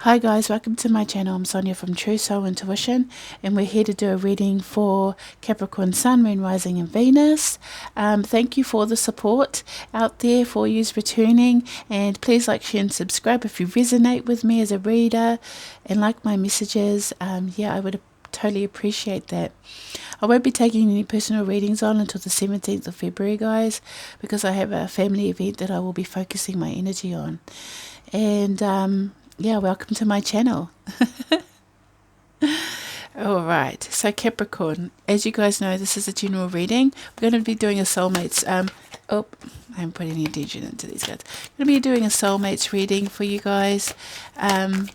Hi guys, welcome to my channel. I'm Sonia from True Soul Intuition, and we're here to do a reading for Capricorn Sun, Moon, Rising and Venus. Thank you for the support out there, for yous returning, and please like, share and subscribe if you resonate with me as a reader and like my messages. I would totally appreciate that. I won't be taking any personal readings on until the 17th of February, guys, because I have a family event that I will be focusing my energy on. And welcome to my channel. Alright, so Capricorn, as you guys know, this is a general reading. We're going to be doing a soulmates, I haven't put any attention into these guys. I'm going to be doing a soulmates reading for you guys, to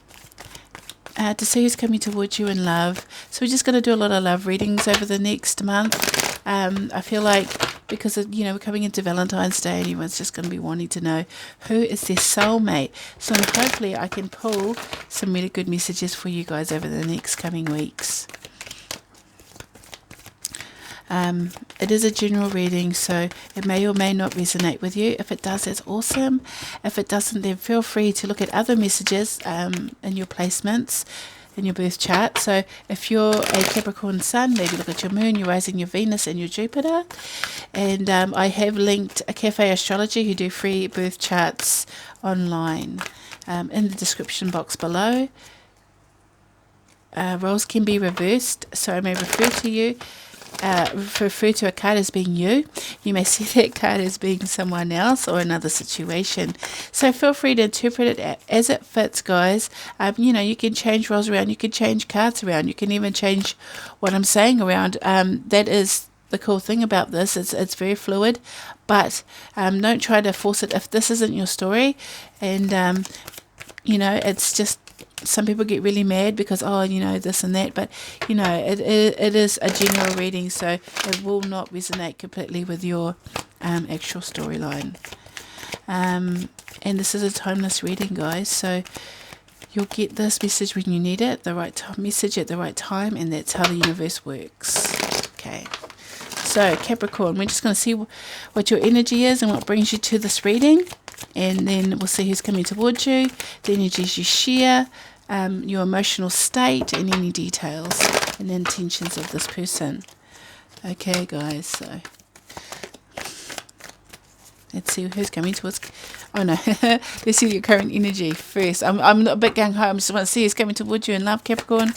see who's coming towards you in love. So we're just going to do a lot of love readings over the next month. I feel like because we're coming into Valentine's Day, anyone's just going to be wanting to know who is their soulmate. So hopefully I can pull some really good messages for you guys over the next coming weeks. It is a general reading, so it may or may not resonate with you. If it does, that's awesome. If it doesn't, then feel free to look at other messages in your placements in your birth chart. So if you're a Capricorn Sun, maybe look at your Moon, your Rising, your Venus and your Jupiter. And I have linked a Cafe Astrology who do free birth charts online in the description box below. Roles can be reversed, so I may refer to a card as being you. You may see that card as being someone else or another situation. So feel free to interpret it as it fits, guys. You can change roles around. You can change cards around. You can even change what I'm saying around. That is the cool thing about this. It's very fluid, but don't try to force it if this isn't your story. And it's just, some people get really mad because this and that, but it is a general reading, so it will not resonate completely with your actual storyline. And this is a timeless reading, guys, so you'll get this message when you need it, the right message at the right time, and that's how the universe works. Okay, so Capricorn, we're just going to see what your energy is and what brings you to this reading. And then we'll see who's coming towards you, the energies you share, your emotional state, and any details and intentions of this person. Okay, guys, so let's see who's coming towards. Oh no, let's see your current energy first. I'm not a bit gung ho. I just want to see who's coming towards you in love, Capricorn.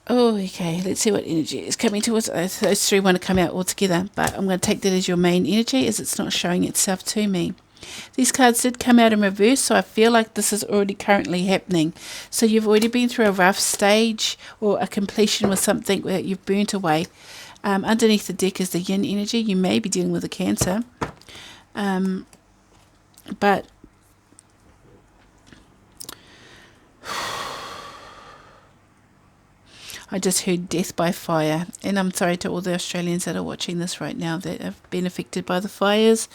Oh, okay, let's see what energy is coming towards. Those three want to come out all together, but I'm going to take that as your main energy, as it's not showing itself to me. These cards did come out in reverse, so I feel like this is already currently happening. So you've already been through a rough stage or a completion with something that you've burnt away. Underneath the deck is the yin energy. You may be dealing with a Cancer. But I just heard death by fire, and I'm sorry to all the Australians that are watching this right now that have been affected by the fires.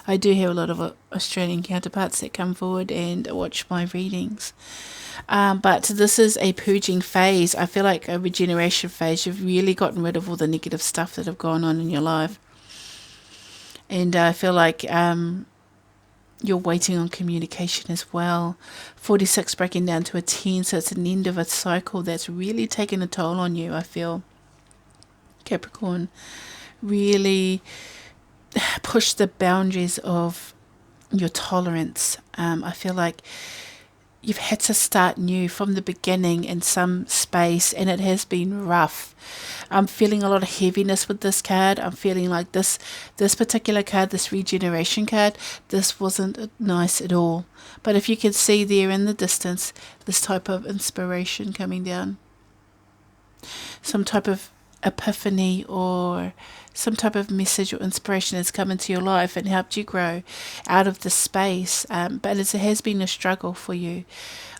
I do have a lot of Australian counterparts that come forward and watch my readings. But this is a purging phase. I feel like a regeneration phase. You've really gotten rid of all the negative stuff that have gone on in your life. And I feel like you're waiting on communication as well. 46 breaking down to a 10, so it's an end of a cycle that's really taken a toll on you, I feel. Capricorn, really push the boundaries of your tolerance. I feel like you've had to start new from the beginning in some space, and it has been rough. I'm feeling a lot of heaviness with this card. I'm feeling like this particular card, this regeneration card, this wasn't nice at all. But if you can see there in the distance, this type of inspiration coming down, some type of epiphany or some type of message or inspiration has come into your life and helped you grow out of the space, but it has been a struggle for you.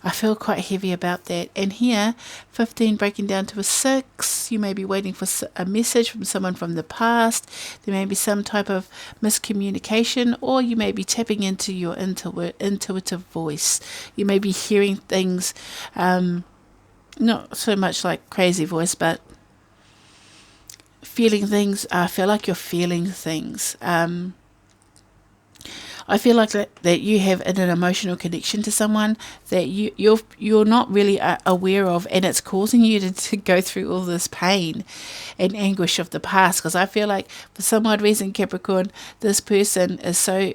I feel quite heavy about that. And here, 15 breaking down to a 6, you may be waiting for a message from someone from the past. There may be some type of miscommunication, or you may be tapping into your intuitive voice. You may be hearing things, not so much like crazy voice, but feeling things. I feel like you're feeling things. I feel like that you have an emotional connection to someone that you're not really aware of, and it's causing you to go through all this pain and anguish of the past. Because I feel like for some odd reason, Capricorn, this person is so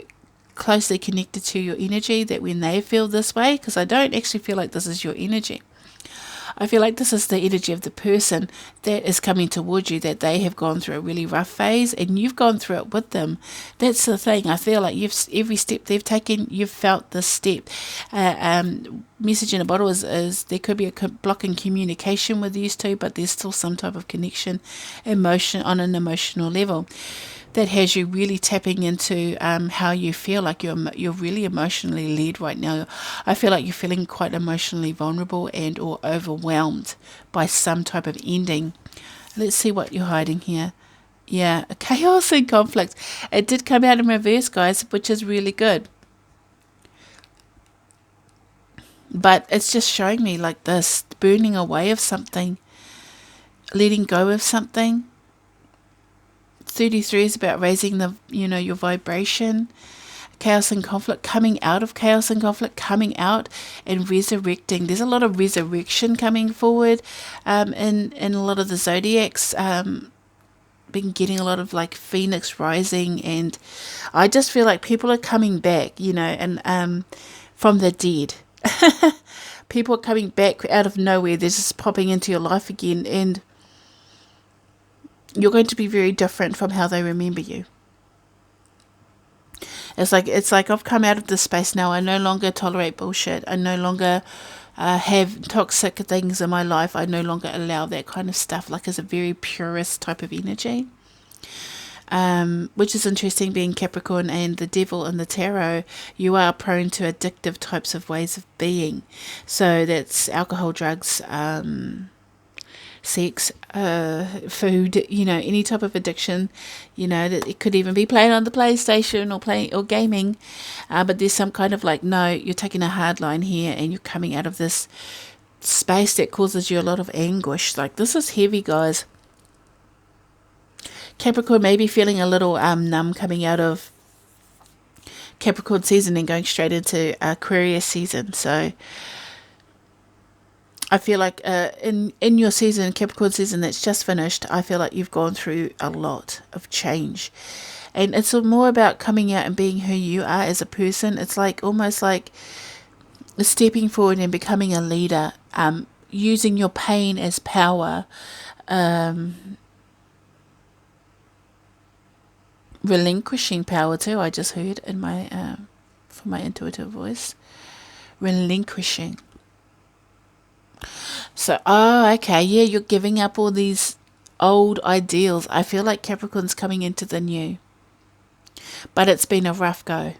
closely connected to your energy that when they feel this way, because I don't actually feel like this is your energy, I feel like this is the energy of the person that is coming towards you, that they have gone through a really rough phase and you've gone through it with them. That's the thing. I feel like every step they've taken, you've felt this step. Message in a bottle is there could be a block in communication with these two, but there's still some type of connection, emotion on an emotional level, that has you really tapping into how you feel. Like you're really emotionally led right now. I feel like you're feeling quite emotionally vulnerable and or overwhelmed by some type of ending. Let's see what you're hiding here. Yeah, chaos and conflict. It did come out in reverse, guys, which is really good. But it's just showing me like this burning away of something, letting go of something. 33 is about raising your vibration. Chaos and conflict, coming out of chaos and conflict, coming out and resurrecting. There's a lot of resurrection coming forward in a lot of the zodiacs. Been getting a lot of like phoenix rising, and I just feel like people are coming back, and from the dead. People are coming back out of nowhere. They're just popping into your life again, and you're going to be very different from how they remember you. It's like I've come out of this space now. I no longer tolerate bullshit. I no longer have toxic things in my life. I no longer allow that kind of stuff. Like, it's a very purist type of energy. Which is interesting, being Capricorn and the devil in the tarot, you are prone to addictive types of ways of being. So that's alcohol, drugs, sex, food, any type of addiction, that it could even be playing on the PlayStation or gaming, but there's some kind of like, no, you're taking a hard line here and you're coming out of this space that causes you a lot of anguish. Like, this is heavy, guys. Capricorn may be feeling a little numb coming out of Capricorn season and going straight into Aquarius season. So I feel like in your season, Capricorn season that's just finished, I feel like you've gone through a lot of change. And it's more about coming out and being who you are as a person. It's like almost like stepping forward and becoming a leader, using your pain as power, relinquishing power too. I just heard in my from my intuitive voice, relinquishing. So, okay, yeah, you're giving up all these old ideals. I feel like Capricorn's coming into the new, but it's been a rough go.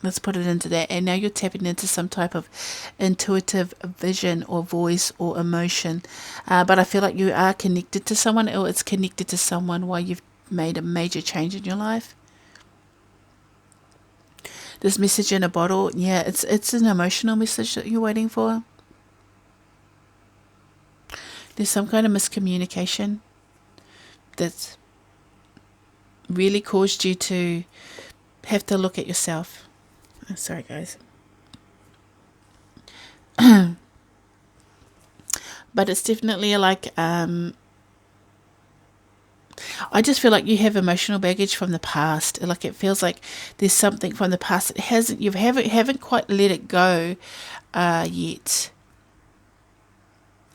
Let's put it into that. And now you're tapping into some type of intuitive vision or voice or emotion. But I feel like you are connected to someone, or it's connected to someone while you've made a major change in your life. This message in a bottle, yeah, it's an emotional message that you're waiting for. There's some kind of miscommunication that's really caused you to have to look at yourself. Oh, sorry, guys. But it's definitely like, I just feel like you have emotional baggage from the past. Like, it feels like there's something from the past that you haven't quite let it go yet.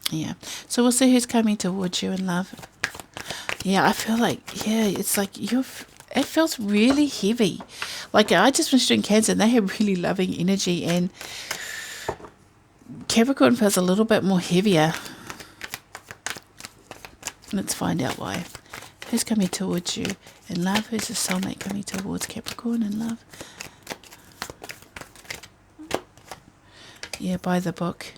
Yeah. So we'll see who's coming towards you in love. Yeah, I feel like, yeah, it's like it feels really heavy. Like, I just finished doing Cancer and they have really loving energy, and Capricorn feels a little bit more heavier. Let's find out why. Who's coming towards you in love? Who's the soulmate coming towards Capricorn in love? Yeah, by the book.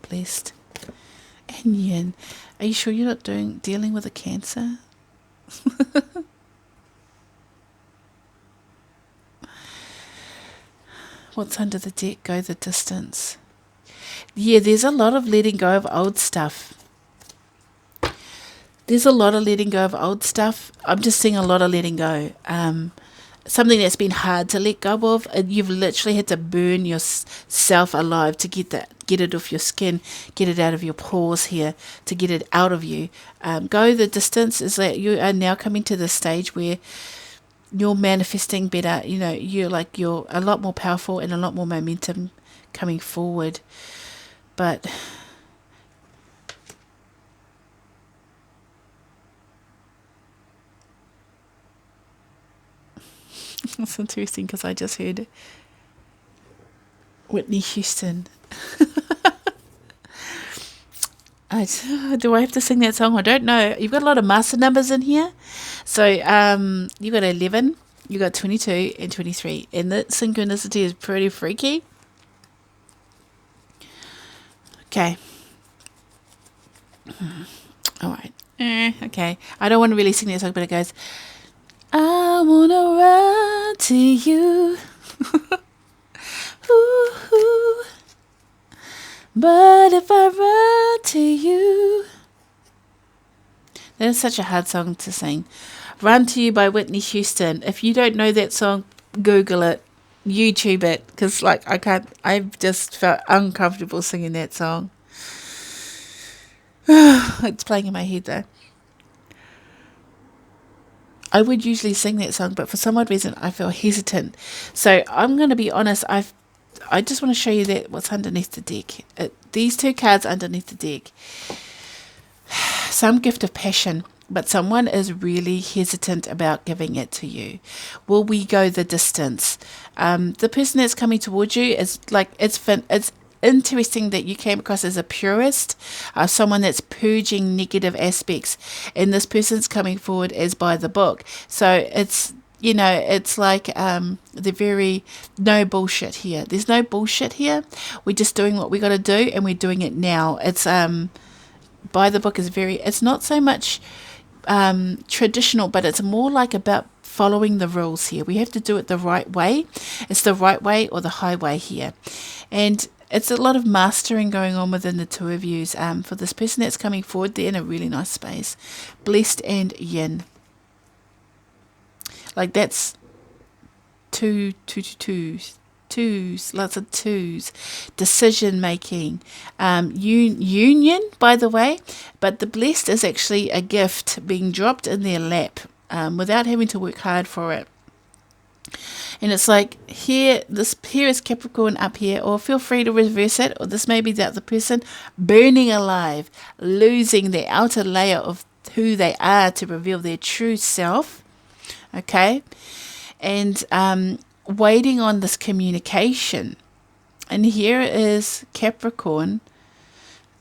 Blessed. And Yin. Are you sure you're not dealing with a Cancer? What's under the deck? Go the distance. Yeah, there's a lot of letting go of old stuff. There's a lot of letting go of old stuff. I'm just seeing a lot of letting go. Something that's been hard to let go of. You've literally had to burn yourself alive to get it off your skin, get it out of your pores here, to get it out of you. Go the distance is that you are now coming to the stage where you're manifesting better. You know, you're a lot more powerful and a lot more momentum coming forward. But it's interesting because I just heard Whitney Houston. Do I have to sing that song? I don't know. You've got a lot of master numbers in here. So you got 11, you got 22 and 23. And the synchronicity is pretty freaky. Okay. All right. Okay. I don't want to really sing that song, but it goes, I want to run to you. Ooh, ooh. But if I run to you. That is such a hard song to sing. Run to You by Whitney Houston. If you don't know that song, Google it. YouTube it. Because I've just felt uncomfortable singing that song. It's playing in my head though. I would usually sing that song, but for some odd reason I feel hesitant. So I'm going to be honest, I just want to show you that what's underneath the deck. These two cards underneath the deck. Some gift of passion, but someone is really hesitant about giving it to you. Will we go the distance? The person that's coming towards you is like, it's interesting that you came across as a purist, someone that's purging negative aspects, and this person's coming forward as by the book. So it's, you know, it's like the very no bullshit here. There's no bullshit here. We're just doing what we got to do, and we're doing it now. It's by the book is it's not so much traditional, but it's more like about following the rules here. We have to do it the right way. It's the right way or the highway here, and it's a lot of mastering going on within the two of you. For this person that's coming forward, they're in a really nice space. Blessed and yin. Like that's twos, lots of twos. Decision making. Union, by the way. But the blessed is actually a gift being dropped in their lap without having to work hard for it. And it's like here is Capricorn up here, or feel free to reverse it, or this may be the other person burning alive, losing the outer layer of who they are to reveal their true self. Okay, and waiting on this communication. And here is Capricorn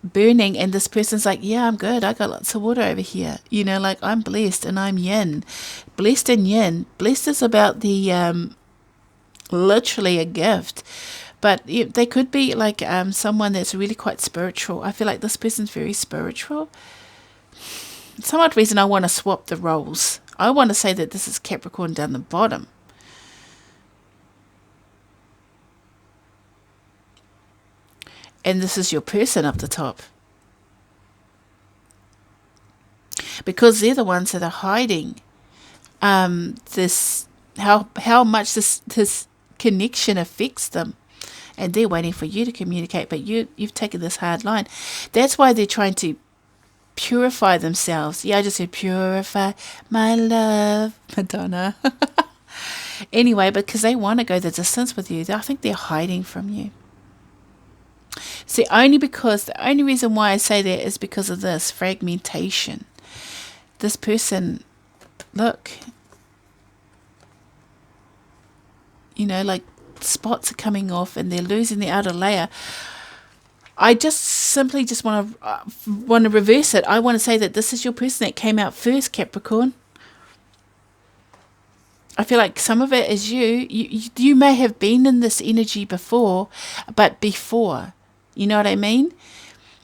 burning, and this person's like, yeah, I'm good, I got lots of water over here, you know, like I'm blessed and I'm yin. Blessed and yin. Blessed is about the literally a gift, but they could be like someone that's really quite spiritual. I feel like this person's very spiritual. For some odd reason I want to swap the roles. I want to say that this is Capricorn down the bottom. And this is your person up the top. Because they're the ones that are hiding this, how much this connection affects them. And they're waiting for you to communicate, but you've taken this hard line. That's why they're trying to purify themselves. Yeah, I just said purify my love, Madonna. Anyway, because they want to go the distance with you. I think they're hiding from you. See, the only reason why I say that is because of this fragmentation. This person, look, you know, like spots are coming off and they're losing the outer layer. I just simply want to reverse it. I want to say that this is your person that came out first, Capricorn. I feel like some of it is you. You may have been in this energy before, but before. You know what I mean?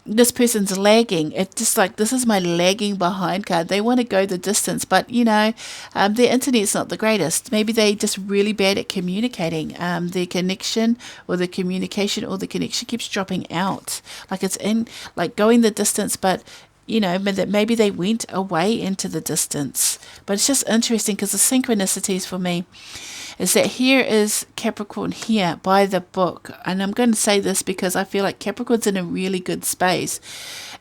This person's lagging. It's just like, this is my lagging behind card. They want to go the distance, but you know, their internet's not the greatest. Maybe they're just really bad at communicating. Their connection or the communication or the connection keeps dropping out. Like it's in, like going the distance, but but that maybe they went away into the distance. But it's just interesting because the synchronicities for me is that here is Capricorn here by the book. And I'm going to say this because I feel like Capricorn's in a really good space.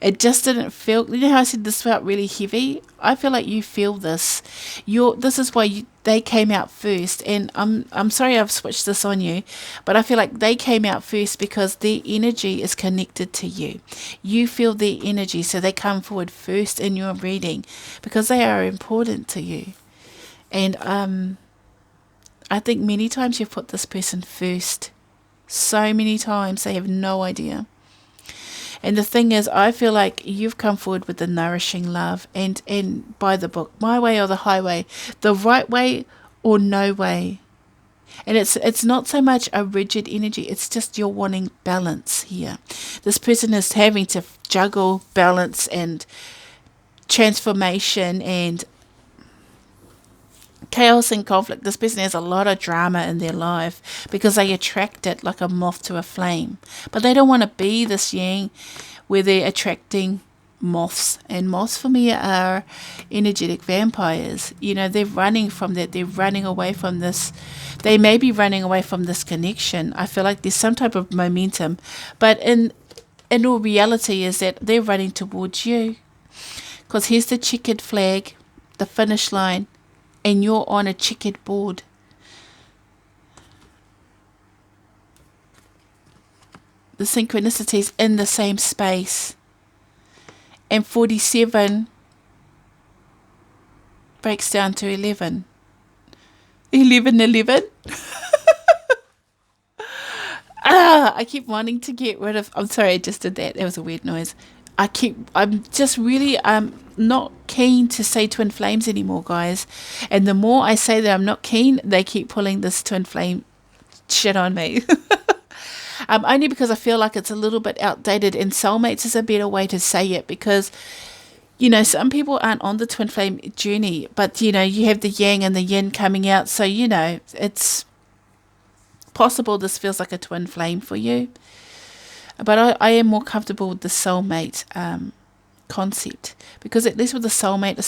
It just didn't feel, how I said this felt really heavy? I feel like you feel this. This is why they came out first. And I'm sorry I've switched this on you, but I feel like they came out first because their energy is connected to you. You feel their energy, so they come forward first in your reading because they are important to you. And I think many times you've put this person first. So many times they have no idea. And the thing is, I feel like you've come forward with the nourishing love and by the book, my way or the highway, the right way or no way. And it's not so much a rigid energy, it's just you're wanting balance here. This person is having to juggle balance and transformation and chaos and conflict. This person has a lot of drama in their life because they attract it like a moth to a flame. But they don't want to be this yang where they're attracting moths. And moths for me are energetic vampires. They're running from that. They're running away from this. They may be running away from this connection. I feel like there's some type of momentum. But in all reality is that they're running towards you. Because here's the checkered flag, the finish line. And you're on a checkered board. The synchronicities in the same space. And 47 breaks down to 11. 11. I keep wanting to get rid of... I'm sorry, I just did that. That was a weird noise. I'm just really not keen to say twin flames anymore, guys. And the more I say that I'm not keen, they keep pulling this twin flame shit on me. Only because I feel like it's a little bit outdated, and soulmates is a better way to say it because, some people aren't on the twin flame journey, but, you have the yang and the yin coming out. So, it's possible this feels like a twin flame for you. But I am more comfortable with the soulmate concept because at least with the soulmate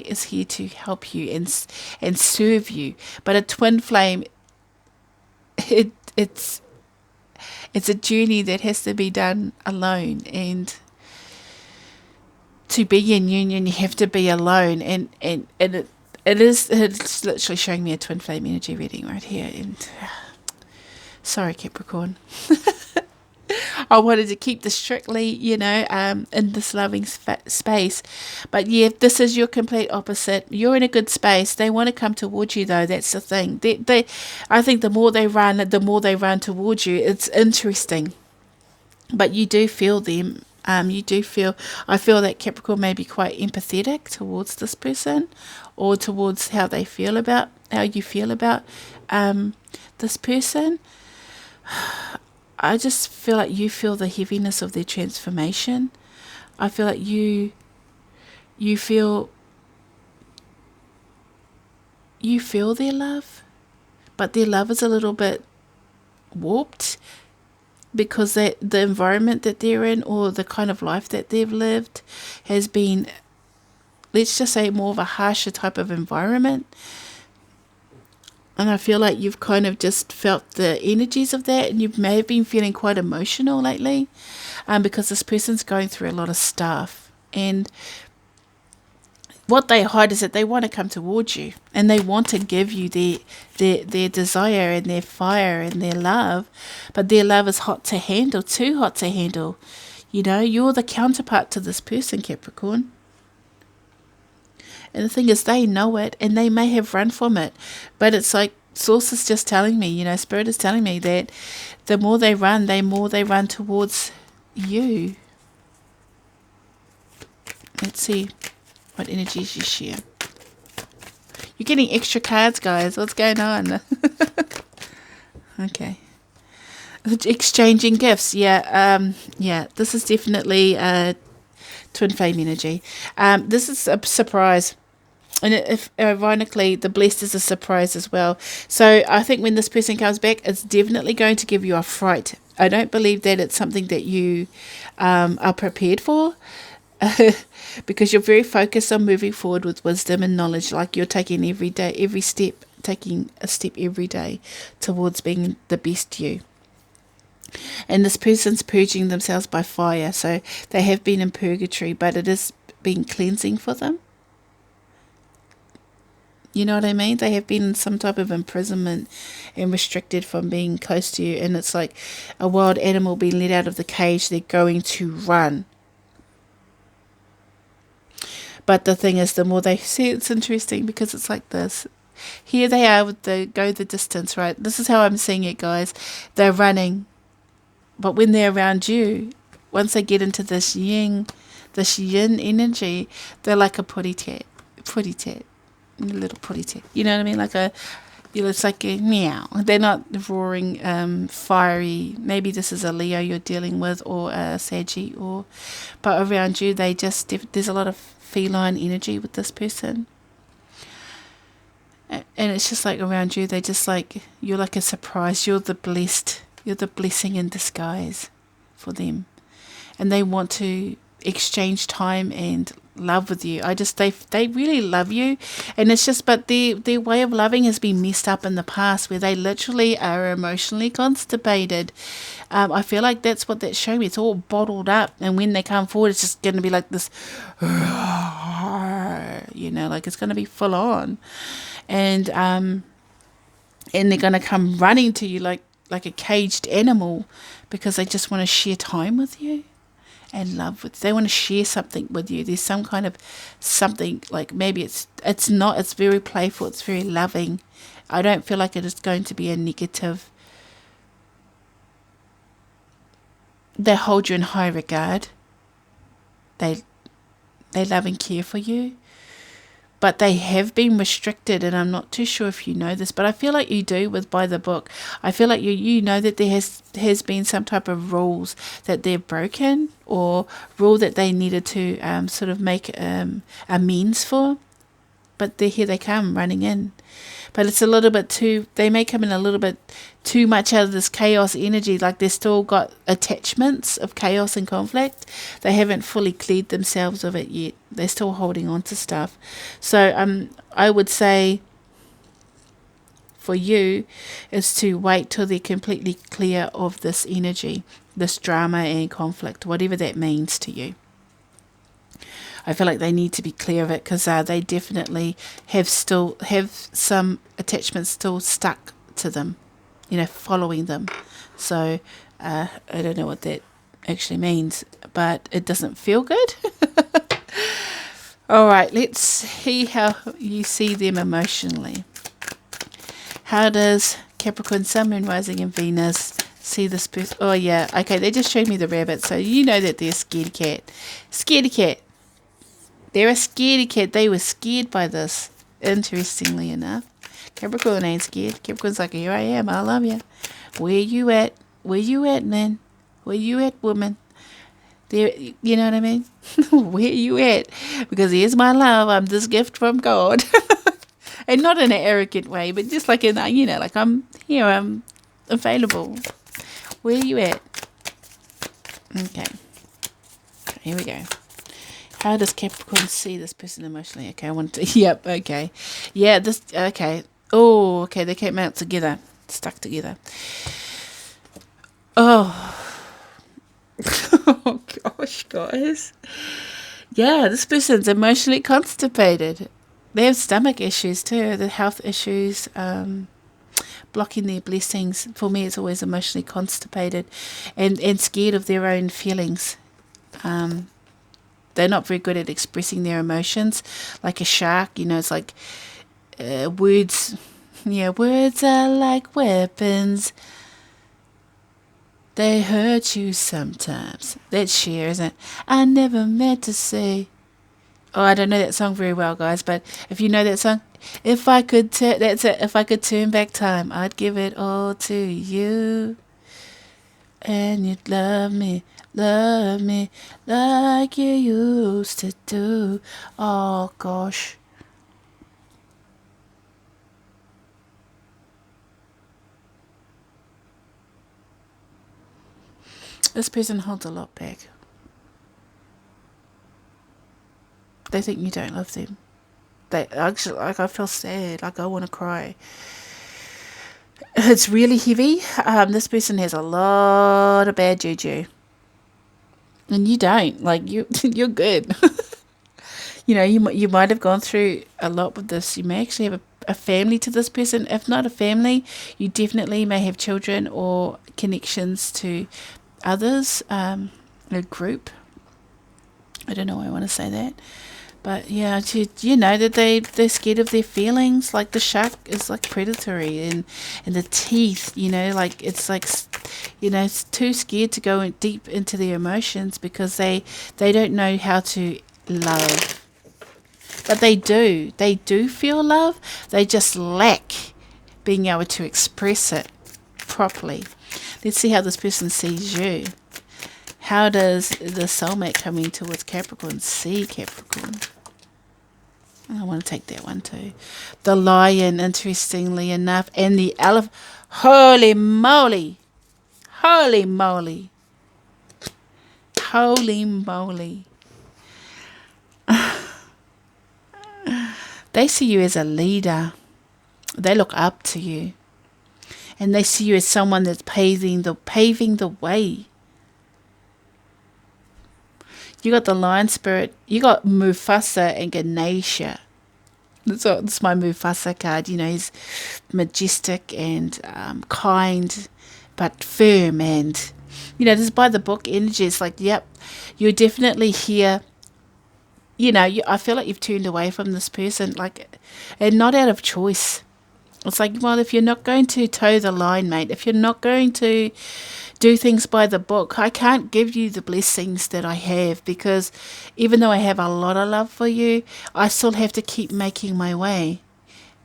is here to help you and serve you. But a twin flame, it's a journey that has to be done alone, and to be in union you have to be alone, and it's literally showing me a twin flame energy reading right here. And sorry, Capricorn. I wanted to keep this strictly, in this loving space. But yeah, this is your complete opposite. You're in a good space. They want to come towards you, though. That's the thing. I think the more they run towards you. It's interesting. But you do feel them. I feel that Capricorn may be quite empathetic towards this person, or towards how you feel about this person. I just feel like you feel the heaviness of their transformation. I feel like you feel their love, but their love is a little bit warped because the environment that they're in, or the kind of life that they've lived, has been, let's just say, more of a harsher type of environment. And I feel like you've kind of just felt the energies of that, and you may have been feeling quite emotional lately, because this person's going through a lot of stuff. And what they hide is that they want to come towards you, and they want to give you their desire and their fire and their love, but their love is too hot to handle. You're the counterpart to this person, Capricorn. And the thing is, they know it, and they may have run from it. But it's like Source is just telling me, Spirit is telling me that the more they run, towards you. Let's see what energies you share. You're getting extra cards, guys. What's going on? Okay. Exchanging gifts. Yeah. This is definitely twin flame energy. This is a surprise. And if ironically, the blessed is a surprise as well. So I think when this person comes back, it's definitely going to give you a fright. I don't believe that it's something that you are prepared for. because you're very focused on moving forward with wisdom and knowledge. Like you're taking every day, every step, taking a step every day towards being the best you. And this person's purging themselves by fire. So they have been in purgatory, but it is been cleansing for them. You know what I mean? They have been in some type of imprisonment and restricted from being close to you. And it's like a wild animal being let out of the cage. They're going to run. But the thing is, the more they see, it's interesting because it's like this. Here they are with the go the distance, right? This is how I'm seeing it, guys. They're running. But when they're around you, once they get into this yin energy, they're like a putty tat. A little putty tat. You know what I mean? Like it's like a meow. They're not roaring, fiery. Maybe this is a Leo you're dealing with, or a Saggy, but around you, there's a lot of feline energy with this person. And it's just like around you, they just like, you're like a surprise. You're the blessing in disguise for them. And they want to exchange time and love with you. They really love you, and it's just, but their way of loving has been messed up in the past, where they literally are emotionally constipated. I feel like that's what that's showing me. It's all bottled up, and when they come forward, it's just going to be like this, like it's going to be full on, and they're going to come running to you like a caged animal, because they just want to share time with you and love with. They want to share something with you. There's some kind of something, like maybe it's very playful, it's very loving. I don't feel like it is going to be a negative. They hold you in high regard. They love and care for you. But they have been restricted, and I'm not too sure if you know this, but I feel like you do with By the Book. I feel like you know that there has been some type of rules that they're broken, or rule that they needed to sort of make amends for. But here they come running in. But it's a little bit they may come in a little bit too much out of this chaos energy, like they've still got attachments of chaos and conflict. They haven't fully cleared themselves of it yet. They're still holding on to stuff. So I would say for you is to wait till they're completely clear of this energy, this drama and conflict, whatever that means to you. I feel like they need to be clear of it, because they definitely have some attachments still stuck to them, following them. So I don't know what that actually means, but it doesn't feel good. All right, let's see how you see them emotionally. How does Capricorn, Sun, Moon, Rising and Venus see this person? Oh yeah, okay, they just showed me the rabbit, so you know that they're scaredy cat. Scaredy cat. They're a scaredy cat. They were scared by this, interestingly enough. Capricorn ain't scared. Capricorn's like, here I am, I love you. Where you at? Where you at, man? Where you at, woman? There, you know what I mean? Where you at? Because here's my love. I'm this gift from God. And not in an arrogant way, but just like like I'm here, I'm available. Where you at? Okay. Here we go. How does Capricorn see this person emotionally? Okay, I want to. Yep. Okay. Yeah. This. Okay. Oh. Okay. They came out together, stuck together. Oh. Oh gosh, guys. Yeah, this person's emotionally constipated. They have stomach issues too. The health issues, blocking their blessings. For me, it's always emotionally constipated, and scared of their own feelings. They're not very good at expressing their emotions, like a shark. It's like words. Yeah, words are like weapons. They hurt you sometimes. That's Cher, isn't it? I never meant to say. Oh, I don't know that song very well, guys. But if you know that song, if I could that's it. If I could turn back time, I'd give it all to you, and you'd love me like you used to do. Oh gosh. This person holds a lot back. they think you don't love them. They actually, like, I feel sad, like I want to cry. It's really heavy. This person has a lot of bad juju, and you don't. Like, you're good. You might have gone through a lot with this. You may actually have a family to this person. If not a family, you definitely may have children or connections to others, a group. I don't know why I want to say that. But yeah, you know that they're scared of their feelings. Like the shark is like predatory, and the teeth, like it's like, it's too scared to go deep into their emotions because they don't know how to love. But they do. They do feel love. They just lack being able to express it properly. Let's see how this person sees you. How does the soulmate coming towards Capricorn see Capricorn? I want to take that one too. The lion, interestingly enough, and the elephant. Holy moly. Holy moly. Holy moly. They see you as a leader. They look up to you. And they see you as someone that's paving the way. You got the lion spirit. You got Mufasa and Ganesha. That's my Mufasa card. He's majestic and kind, but firm. And, this is by the book energy. It's like, yep, you're definitely here. I feel like you've turned away from this person, like, and not out of choice. It's like, well, if you're not going to toe the line, mate, if you're not going to do things by the book, I can't give you the blessings that I have, because even though I have a lot of love for you, I still have to keep making my way.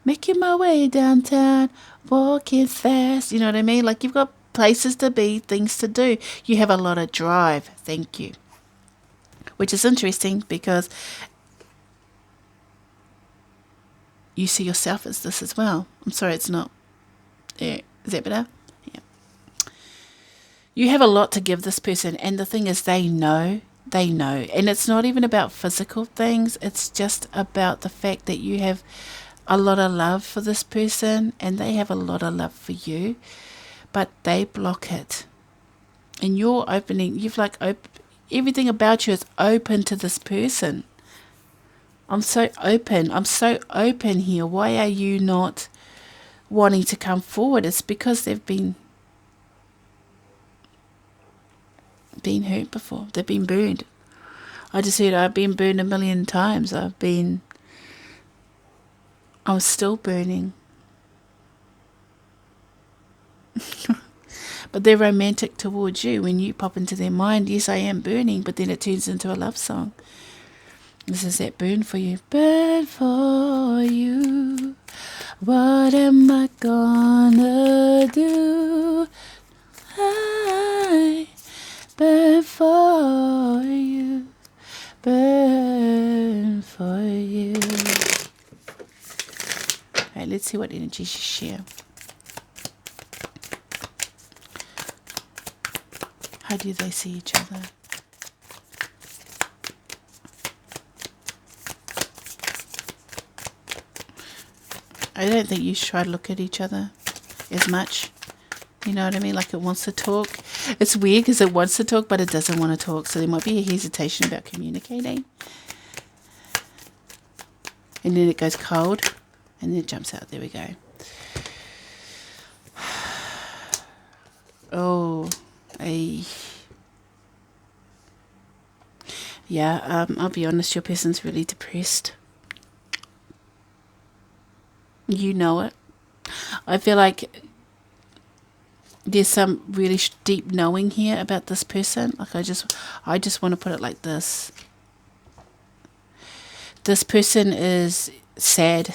Making my way downtown, walking fast, you know what I mean? Like, you've got places to be, things to do. You have a lot of drive. Thank you. Which is interesting because you see yourself as this as well. I'm sorry, it's not. Yeah. Is that better? Yeah. You have a lot to give this person, and the thing is, they know. They know. And it's not even about physical things. It's just about the fact that you have a lot of love for this person, and they have a lot of love for you, but they block it. And you're opening, everything about you is open to this person. I'm so open here. Why are you not wanting to come forward? It's because they've been hurt before. They've been burned. I just said I've been burned a million times. I'm still burning. But they're romantic towards you. When you pop into their mind, yes, I am burning, but then it turns into a love song. This is that burn for you. Burn for you. What am I gonna do? I burn for you. Burn for you. Alright, let's see what energies you share. How do they see each other? I don't think you should try to look at each other as much. You know what I mean? Like, it wants to talk. It's weird because it wants to talk, but it doesn't want to talk. So there might be a hesitation about communicating. And then it goes cold. And then it jumps out. There we go. Oh. Yeah, I'll be honest, your person's really depressed. You know it. I feel like there's some really deep knowing here about this person. Like, I just want to put it like this. This person is sad,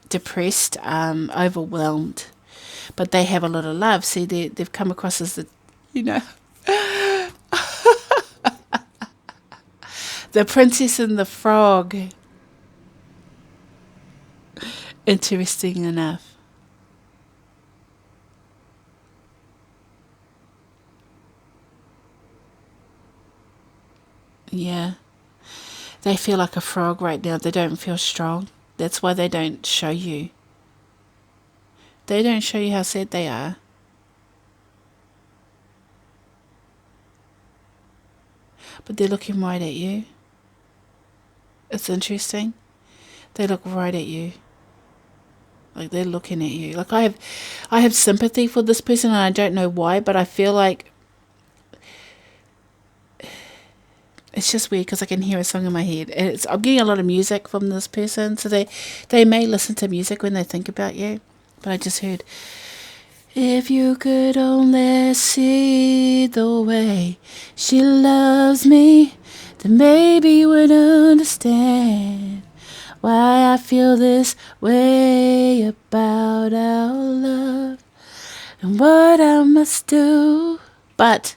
depressed, overwhelmed, but they have a lot of love. See, they've come across as the the Princess and the Frog. Interesting enough. Yeah. They feel like a frog right now. They don't feel strong. That's why they don't show you. They don't show you how sad they are. But they're looking right at you. It's interesting. They look right at you. Like they're looking at you. Like I have sympathy for this person, and I don't know why, but I feel like it's just weird because I can hear a song in my head. I'm getting a lot of music from this person, so they may listen to music when they think about you. But I just heard, if you could only see the way she loves me, then maybe you would understand why I feel this way about our love and what I must do. But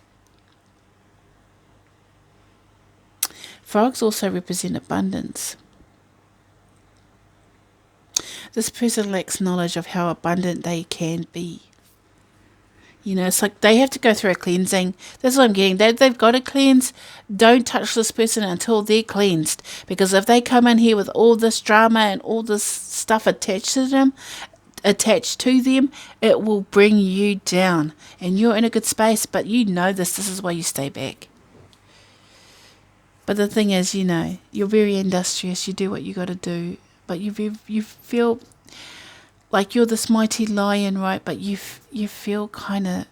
frogs also represent abundance. This person lacks knowledge of how abundant they can be. You know, it's like they have to go through a cleansing. That's what I'm getting. They've got to cleanse. Don't touch this person until they're cleansed. Because if they come in here with all this drama and all this stuff attached to them, it will bring you down. And you're in a good space, but you know this. This is why you stay back. But the thing is, you know, you're very industrious. You do what you got to do. But you feel like you're this mighty lion, right? But you feel kind of,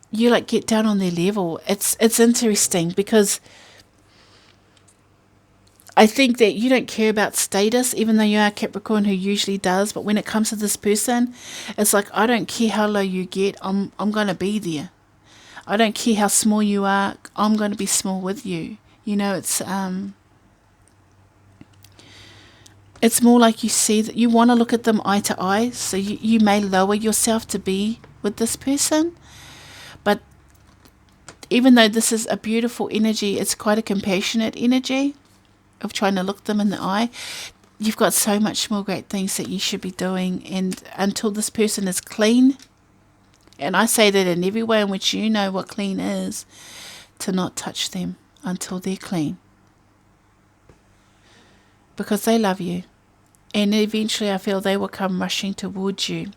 you like get down on their level. It's interesting because I think that you don't care about status, even though you are Capricorn, who usually does. But when it comes to this person, it's like, I don't care how low you get. I'm going to be there. I don't care how small you are. I'm going to be small with you. You know, it's more like you see that you want to look at them eye to eye. So you may lower yourself to be with this person. But even though this is a beautiful energy, it's quite a compassionate energy of trying to look them in the eye. You've got so much more great things that you should be doing. And until this person is clean, and I say that in every way in which you know what clean is, to not touch them until they're clean. Because they love you. And eventually I feel they will come rushing towards you.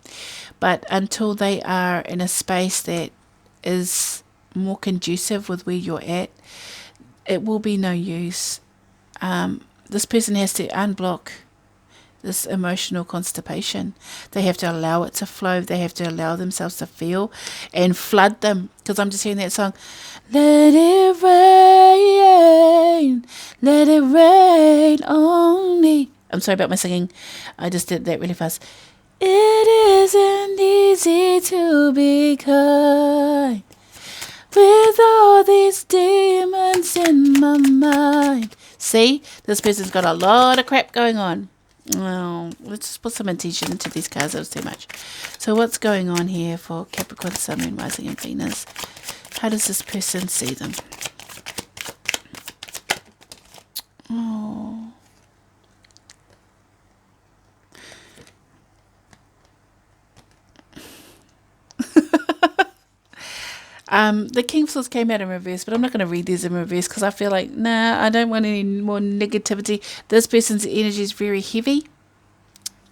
But until they are in a space that is more conducive with where you're at, it will be no use. This person has to unblock this emotional constipation. They have to allow it to flow. They have to allow themselves to feel and flood them. Because I'm just hearing that song, let it rain on me. I'm sorry about my singing. I just did that really fast. It isn't easy to be kind with all these demons in my mind. See, this person's got a lot of crap going on. Oh, let's just put some intention into these cards. That was too much. So what's going on here for Capricorn, Sun, Moon, Rising and Venus? How does this person see them? Oh. The King of Swords came out in reverse, but I'm not going to read these in reverse because I feel like, nah, I don't want any more negativity. This person's energy is very heavy,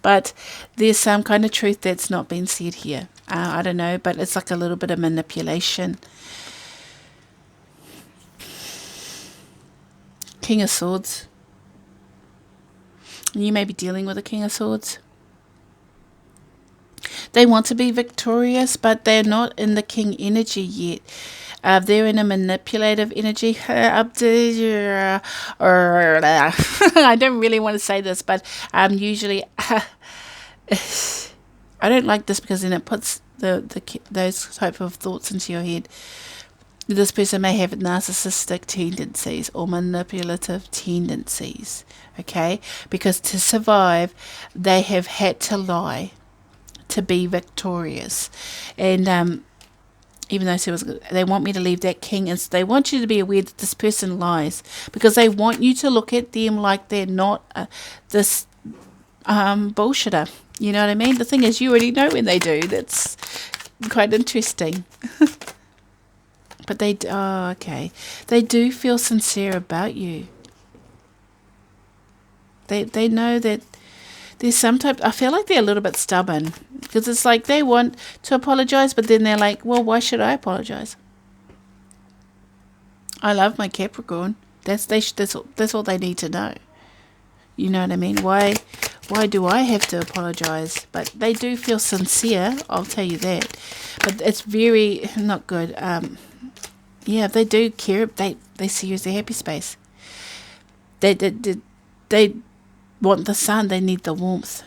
but there's some kind of truth that's not been said here. I don't know, but it's like a little bit of manipulation. King of Swords. You may be dealing with a King of Swords. They want to be victorious, but they're not in the king energy yet. They're in a manipulative energy. I don't really want to say this, but usually I don't like this because then it puts those type of thoughts into your head. This person may have narcissistic tendencies or manipulative tendencies, okay? Because to survive, they have had to lie to be victorious. And even though they want me to leave that king, and they want you to be aware that this person lies because they want you to look at them like they're not this bullshitter. You know what I mean? The thing is, you already know when they do. That's quite interesting. But okay. They do feel sincere about you. They know that there's sometimes, I feel like they're a little bit stubborn, because it's like they want to apologize, but then they're like, well, why should I apologize? I love my Capricorn. That's all they need to know. You know what I mean? Why do I have to apologize? But they do feel sincere, I'll tell you that. But it's very not good. Yeah, they do care. They see you as their happy space. They want the sun. They need the warmth.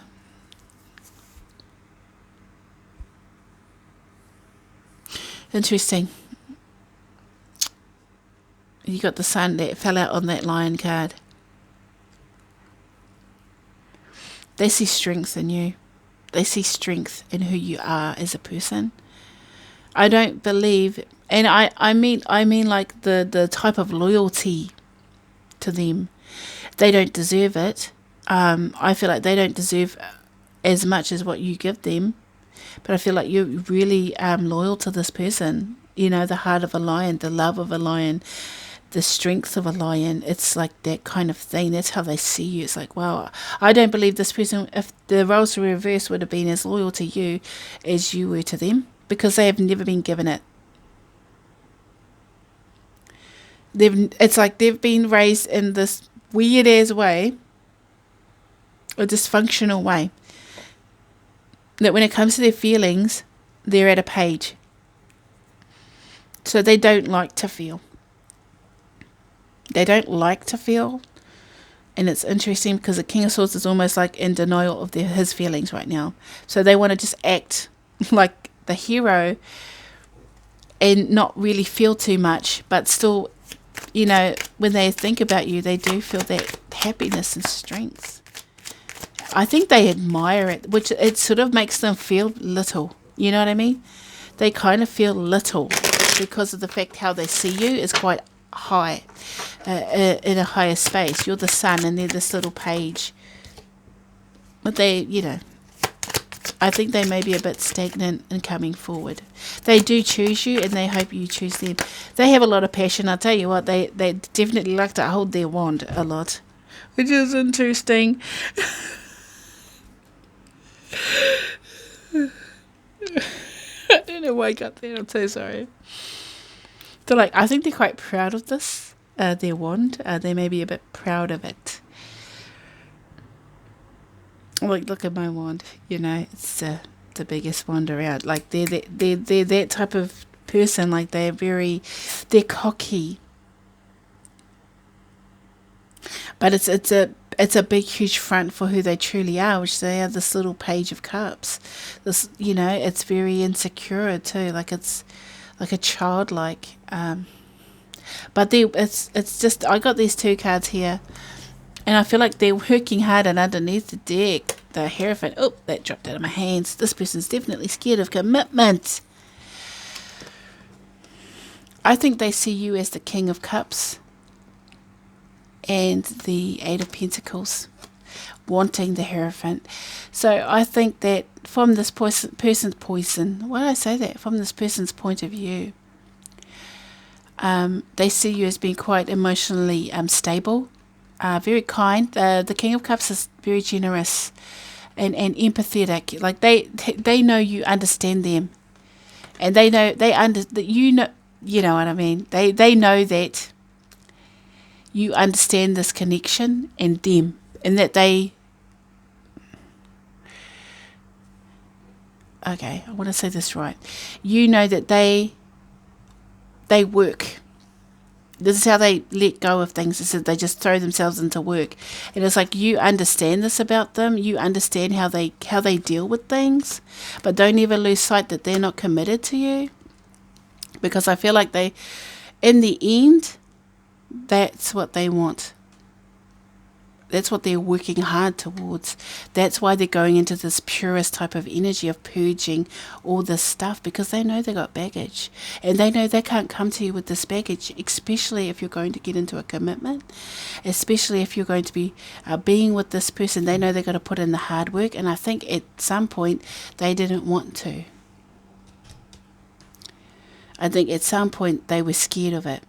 Interesting. You got the sun that fell out on that lion card. They see strength in you. They see strength in who you are as a person. I don't believe, and I mean like the type of loyalty to them. They don't deserve it. I feel like they don't deserve as much as what you give them. But I feel like you're really loyal to this person. You know, the heart of a lion, the love of a lion, the strength of a lion. It's like that kind of thing. That's how they see you. It's like, wow, I don't believe this person, if the roles were reversed, would have been as loyal to you as you were to them, because they have never been given it. It's like they've been raised in this weird ass way, a dysfunctional way, that when it comes to their feelings, they're at a page. So they don't like to feel. They don't like to feel. And it's interesting because the King of Swords is almost like in denial of his feelings right now. So they want to just act like the hero and not really feel too much, but still, you know, when they think about you, they do feel that happiness and strength. I think they admire it, which it sort of makes them feel little. You know what I mean? They kind of feel little because of the fact how they see you is quite high, in a higher space. You're the sun and they're this little page. But they, you know, I think they may be a bit stagnant in coming forward. They do choose you and they hope you choose them. They have a lot of passion. I'll tell you what, they definitely like to hold their wand a lot, which is interesting. I don't know why I got there. I'm so sorry. So, like, I think they're quite proud of this, their wand. They may be a bit proud of it. Like, look at my wand. You know, it's the biggest wand around. Like, they're that type of person. Like, they're cocky. But it's a big, huge front for who they truly are, which they are this little page of cups. This, you know, it's very insecure too. Like, it's like a childlike. But it's just, I got these two cards here, and I feel like they're working hard, and underneath the deck, the Hierophant. Oh, that dropped out of my hands. This person's definitely scared of commitment. I think they see you as the King of Cups and the Eight of Pentacles, wanting the Hierophant. So I think that from this person's why did I say that? From this person's point of view, they see you as being quite emotionally stable, very kind. The King of Cups is very generous and empathetic. Like they know you understand them, and they know that you know what I mean. They know that you understand this connection and them, and that they. Okay, I want to say this right. You know that they work. This is how they let go of things. Is that they just throw themselves into work, and it's like you understand this about them. You understand how they deal with things, but don't ever lose sight that they're not committed to you, because I feel like they, in the end, that's what they want. That's what they're working hard towards. That's why they're going into this purest type of energy of purging all this stuff, because they know they got baggage. And they know they can't come to you with this baggage, especially if you're going to get into a commitment, especially if you're going to be being with this person. They know they've got to put in the hard work. And I think at some point they didn't want to. I think at some point they were scared of it.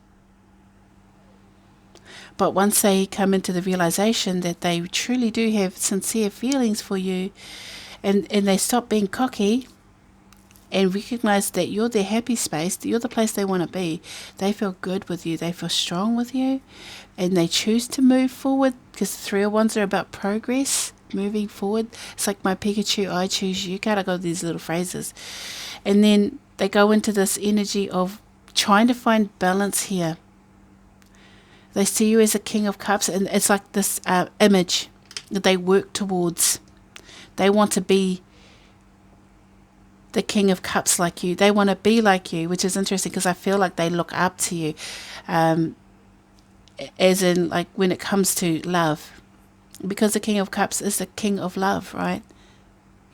But once they come into the realization that they truly do have sincere feelings for you, and they stop being cocky and recognize that you're their happy space, that you're the place they want to be, they feel good with you, they feel strong with you, and they choose to move forward, because the 3 of Wands are about progress, moving forward. It's like my Pikachu, I choose you card. I got these little phrases. And then they go into this energy of trying to find balance here. They see you as a King of Cups, and it's like this image that they work towards. They want to be the King of Cups like you. They want to be like you, which is interesting because I feel like they look up to you, as in like when it comes to love, because the King of Cups is the King of love, right?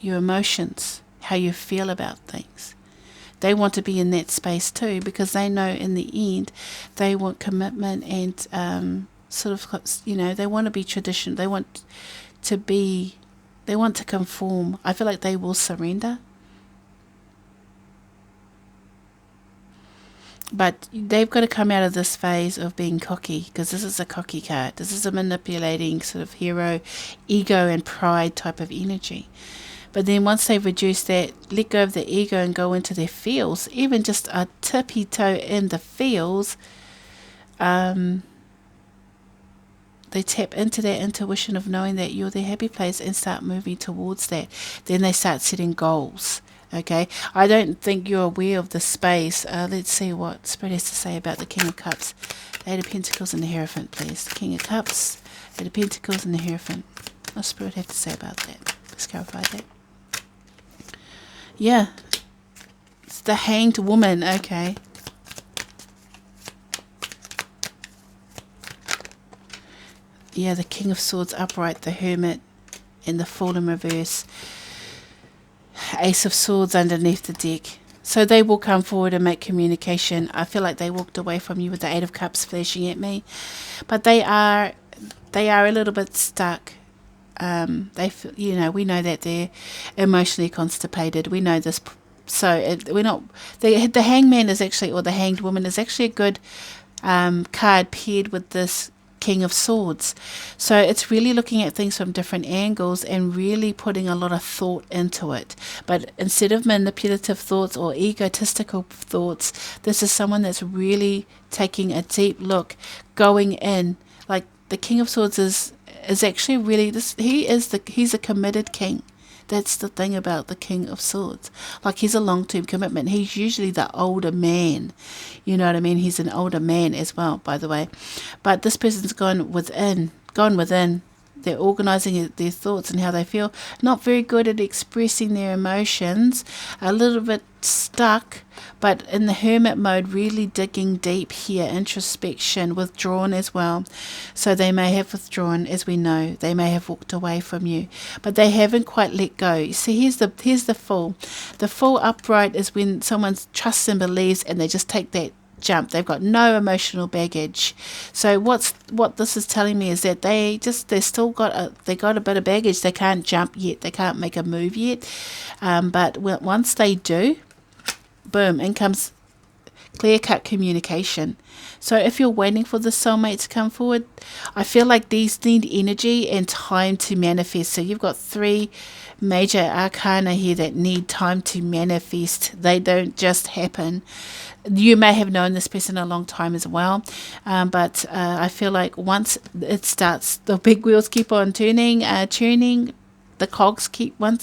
Your emotions, how you feel about things. They want to be in that space too, because they know in the end they want commitment and sort of, you know, they want to be traditional. They want to conform. I feel like they will surrender. But they've got to come out of this phase of being cocky, because this is a cocky card. This is a manipulating sort of hero, ego and pride type of energy. But then once they've reduced that, let go of the ego and go into their feels, even just a tippy toe in the feels, they tap into that intuition of knowing that you're their happy place and start moving towards that. Then they start setting goals. Okay, I don't think you're aware of the space. Let's see what Spirit has to say about the King of Cups. The Eight of Pentacles and the Hierophant, please. The King of Cups, Eight of Pentacles and the Hierophant. What Spirit have to say about that? Let's clarify that. Yeah, it's the Hanged Woman. Okay. Yeah, the King of Swords upright, the Hermit, and the Fool in reverse. Ace of Swords underneath the deck. So they will come forward and make communication. I feel like they walked away from you with the Eight of Cups flashing at me, but they are a little bit stuck. They feel, you know, we know that they're emotionally constipated. We know this, so we're not. The Hangman is actually, or the Hanged Woman is actually a good card paired with this King of Swords. So it's really looking at things from different angles and really putting a lot of thought into it. But instead of manipulative thoughts or egotistical thoughts, this is someone that's really taking a deep look, going in. Like the King of Swords is actually really this. He's a committed king. That's the thing about the King of Swords. Like, he's a long-term commitment. He's usually the older man. You know what I mean? He's an older man as well, by the way. But this person's gone within. They're organizing their thoughts and how they feel. Not very good at expressing their emotions. A little bit stuck, but in the hermit mode, really digging deep here. Introspection, withdrawn as well. So they may have withdrawn, as we know. They may have walked away from you, but they haven't quite let go. You see, here's the Fool. The Fool upright is when someone trusts and believes, and they just take that jump. They've got no emotional baggage. So what this is telling me is that they got a bit of baggage. They can't jump yet. They can't make a move yet. But once they do, boom, in comes clear-cut communication. So if you're waiting for the soulmate to come forward, I feel like these need energy and time to manifest. So you've got 3 major arcana here that need time to manifest. They don't just happen. You may have known this person a long time as well, but I feel like once it starts, the big wheels keep on turning. Once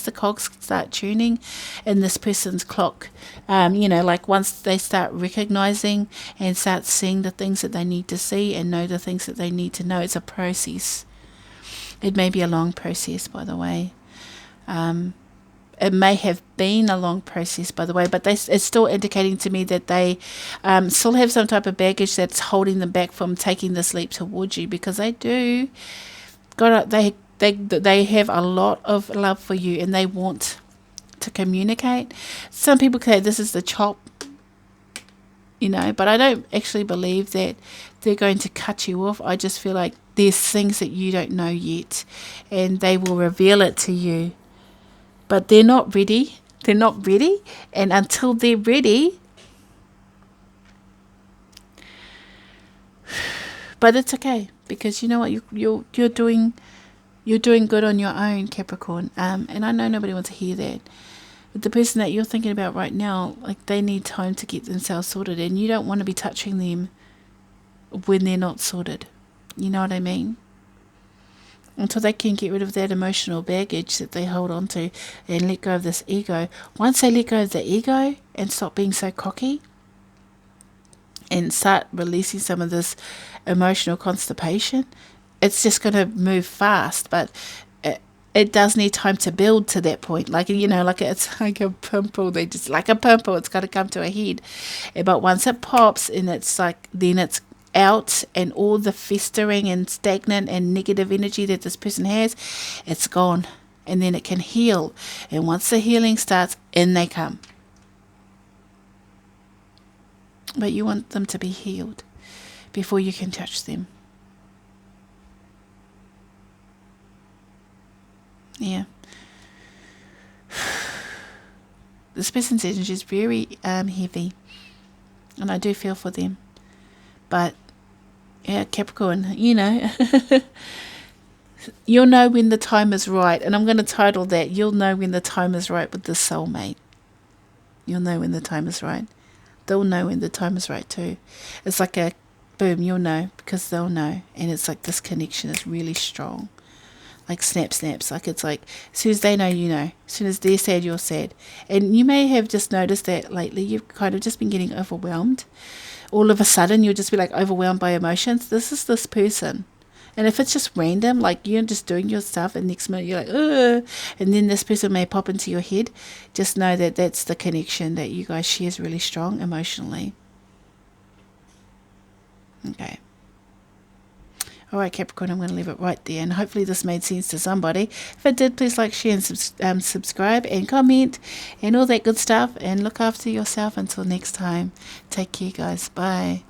the cogs start tuning in this person's clock, like once they start recognizing and start seeing the things that they need to see and know the things that they need to know. It's a process. It may be a long process, by the way. It may have been a long process, by the way, but it's still indicating to me that they still have some type of baggage that's holding them back from taking this leap towards you, because they have a lot of love for you and they want to communicate. Some people say this is the chop, but I don't actually believe that they're going to cut you off. I just feel like there's things that you don't know yet and they will reveal it to you. But they're not ready. And until they're ready, but it's okay. because you know what, you're doing good on your own, Capricorn. And I know nobody wants to hear that. But the person that you're thinking about right now, like, they need time to get themselves sorted, and you don't want to be touching them when they're not sorted. You know what I mean? Until they can get rid of that emotional baggage that they hold on to and let go of this ego. Once they let go of the ego and stop being so cocky and start releasing some of this emotional constipation, it's just going to move fast. But it does need time to build to that point. Like, you know, like it's like a pimple. It's got to come to a head. But once it pops, and it's like, then it's out, and all the festering and stagnant and negative energy that this person has, it's gone, and then it can heal. And once the healing starts, in they come. But you want them to be healed before you can touch them. Yeah. This person's energy is very heavy, and I do feel for them. But yeah, Capricorn, you know, you'll know when the time is right. And I'm going to title that, You'll Know When the Time is Right with this soulmate. You'll know when the time is right. They'll know when the time is right too. It's like a boom, you'll know, because they'll know. And it's like this connection is really strong. Like snaps. Like, it's like, as soon as they know, you know. As soon as they're sad, you're sad. And you may have just noticed that lately you've kind of just been getting overwhelmed. All of a sudden, you'll just be like overwhelmed by emotions. This is this person. And if it's just random, like you're just doing your stuff, and next minute you're like, ugh, and then this person may pop into your head, just know that that's the connection that you guys share is really strong emotionally. Okay. All right, Capricorn, I'm going to leave it right there, and hopefully this made sense to somebody. If it did, please like, share, and subscribe, and comment, and all that good stuff, and look after yourself until next time. Take care, guys. Bye.